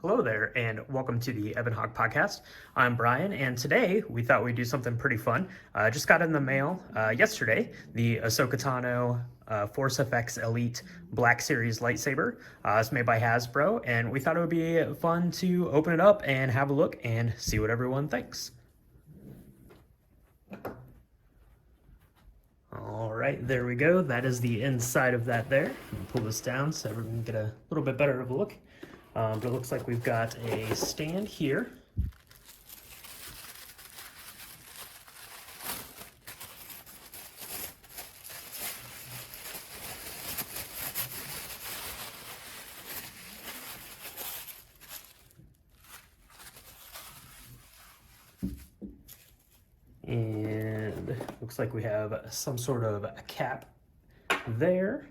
Hello there, and welcome to the Evan Hawk Podcast. I'm Brian, and today we thought we'd do something pretty fun. Just got in the mail yesterday the Ahsoka Tano Force FX Elite Black Series lightsaber. It's made by Hasbro, and we thought it would be fun to open it up and have a look and see what everyone thinks. All right, there we go. That is the inside of that there. Pull this down so everyone can get a little bit better of a look. But it looks like we've got a stand here. And looks like we have some sort of a cap there.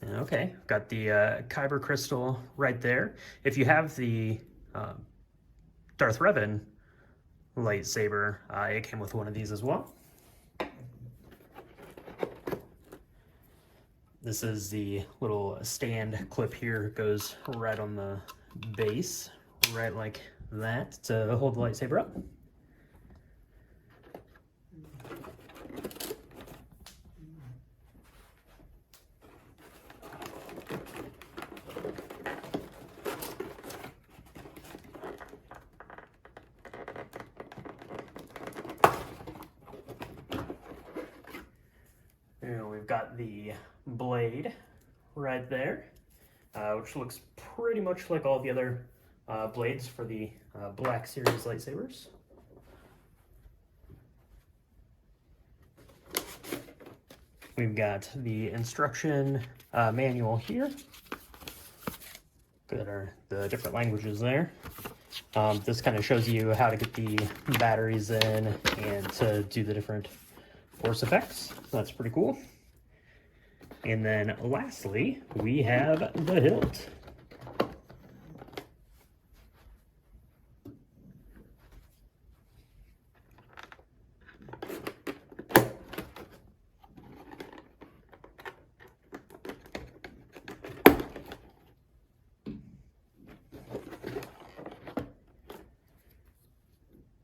Okay, got the kyber crystal right there. If you have the Darth Revan lightsaber, it came with one of these as well. This is the little stand clip here. It goes right on the base, right like that, to hold the lightsaber up. And we've got the blade right there, which looks pretty much like all the other blades for the Black Series lightsabers. We've got the instruction manual here. Got the different languages there. This kind of shows you how to get the batteries in and to do the different force effects. That's pretty cool. And then lastly, we have the hilt.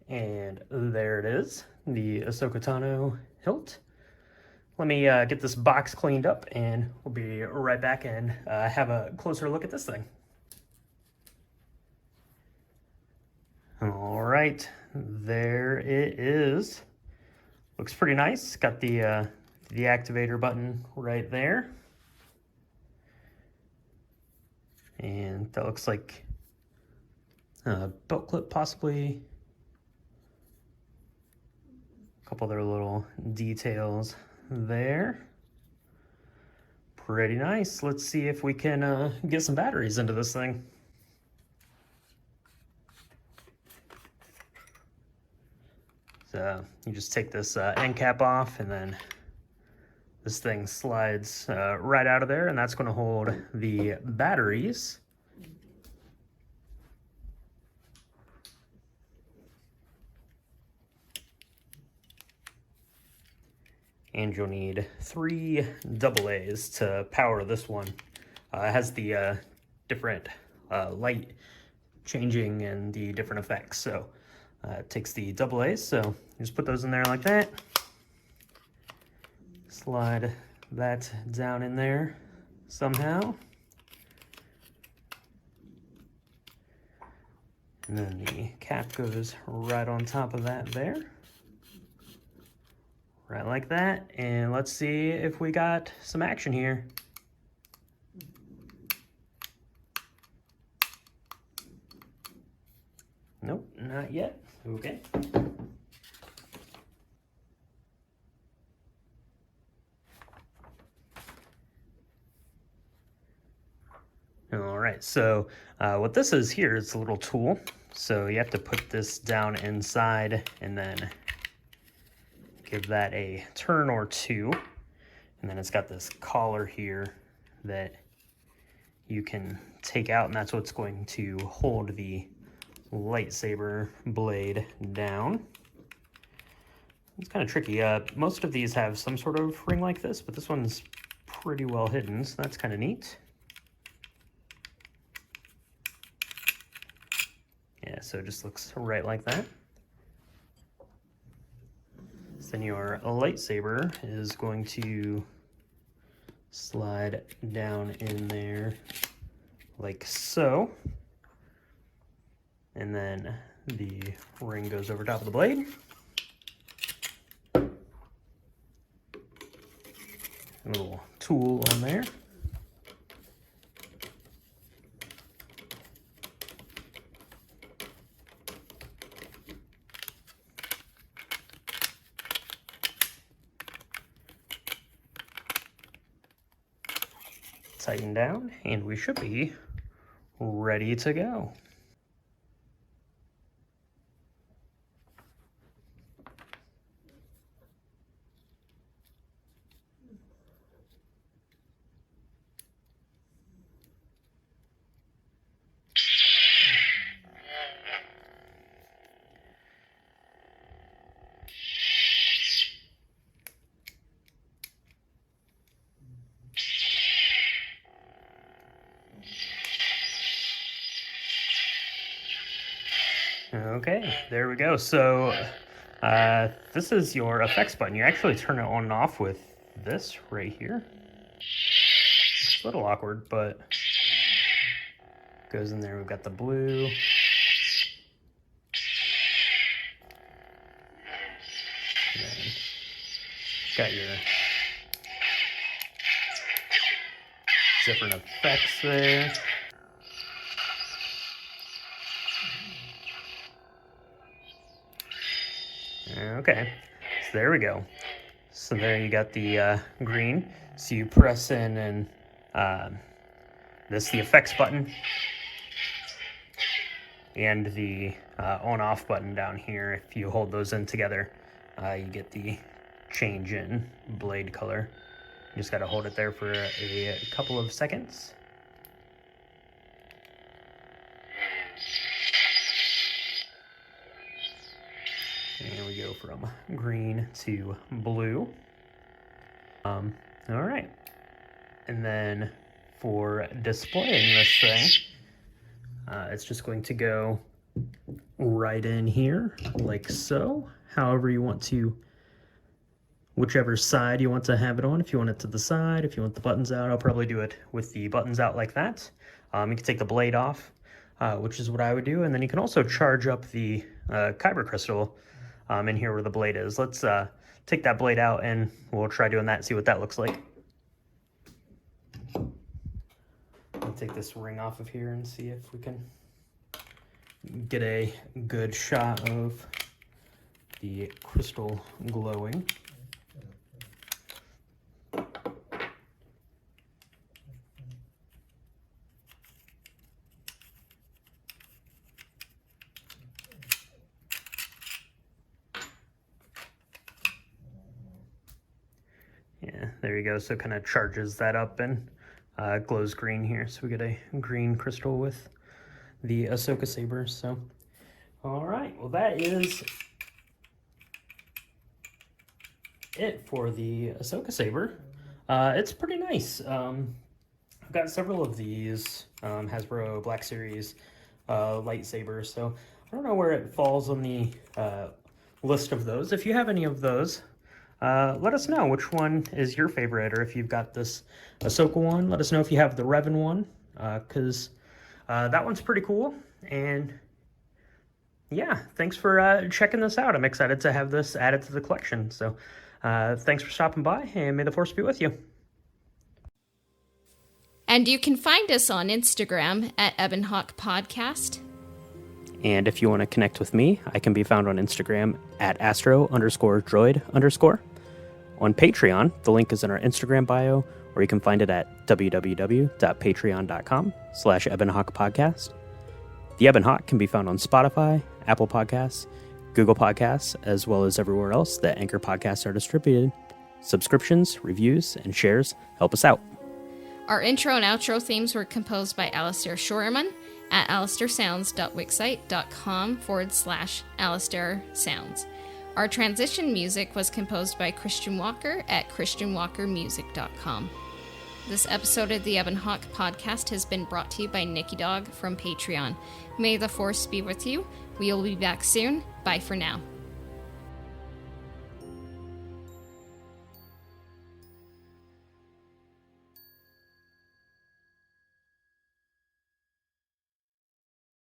And there it is, the Ahsoka Tano hilt. Let me get this box cleaned up and we'll be right back and have a closer look at this thing. All right, there it is. Looks pretty nice. Got the activator button right there. And that looks like a belt clip possibly. A couple other little details there. Pretty nice. Let's see if we can get some batteries into this thing. So you just take this end cap off, and then this thing slides right out of there, and that's going to hold the batteries. And you'll need 3 AA's to power this one. It has the different light changing and the different effects. So it takes the AA's, so you just put those in there like that. Slide that down in there somehow. And then the cap goes right on top of that there. Right like that, and let's see if we got some action here. Nope, not yet. Okay. All right, so what this is here is a little tool. So you have to put this down inside and then give that a turn or two, and then it's got this collar here that you can take out, and that's what's going to hold the lightsaber blade down. It's kind of tricky. Most of these have some sort of ring like this, but this one's pretty well hidden, so that's kind of neat. Yeah, so it just looks right like that. So then your lightsaber is going to slide down in there like so. And then the ring goes over top of the blade. A little tool on there. Tighten down, and we should be ready to go. Okay, there we go. So this is your effects button. You actually turn it on and off with this right here. It's a little awkward, but goes in there. We've got the blue. And then got your different effects there. Okay, so there we go. So there you got the green. So you press in and this the effects button and the on-off button down here. If you hold those in together, you get the change in blade color. You just got to hold it there for a couple of seconds. And we go from green to blue. All right. And then for displaying this thing, it's just going to go right in here like so. However you want to, whichever side you want to have it on. If you want it to the side, if you want the buttons out, I'll probably do it with the buttons out like that. You can take the blade off, which is what I would do. And then you can also charge up the kyber crystal in here where the blade is. Let's take that blade out and we'll try doing that and see what that looks like. I'll take this ring off of here and see if we can get a good shot of the crystal glowing. Yeah, there you go. So it kind of charges that up and glows green here. So we get a green crystal with the Ahsoka saber. So, all right. Well, that is it for the Ahsoka saber. It's pretty nice. I've got several of these Hasbro Black Series lightsabers. So I don't know where it falls on the list of those. If you have any of those, let us know which one is your favorite, or if you've got this Ahsoka one, let us know if you have the Revan one, because that one's pretty cool. And yeah, thanks for checking this out. I'm excited to have this added to the collection. So thanks for stopping by, and may the Force be with you. And you can find us on Instagram at Ebonhawk Podcast. And if you want to connect with me, I can be found on Instagram at astro_droid_. On Patreon, the link is in our Instagram bio, or you can find it at www.patreon.com/ebonhawkpodcast. The Ebonhawk can be found on Spotify, Apple Podcasts, Google Podcasts, as well as everywhere else that Anchor podcasts are distributed. Subscriptions, reviews, and shares help us out. Our intro and outro themes were composed by Alistair Shorerman at alistairsounds.wixsite.com/alistairsounds. Our transition music was composed by Christian Walker at christianwalkermusic.com. This episode of the Ebon Hawk podcast has been brought to you by Nikki Dog from Patreon. May the Force be with you. We will be back soon. Bye for now.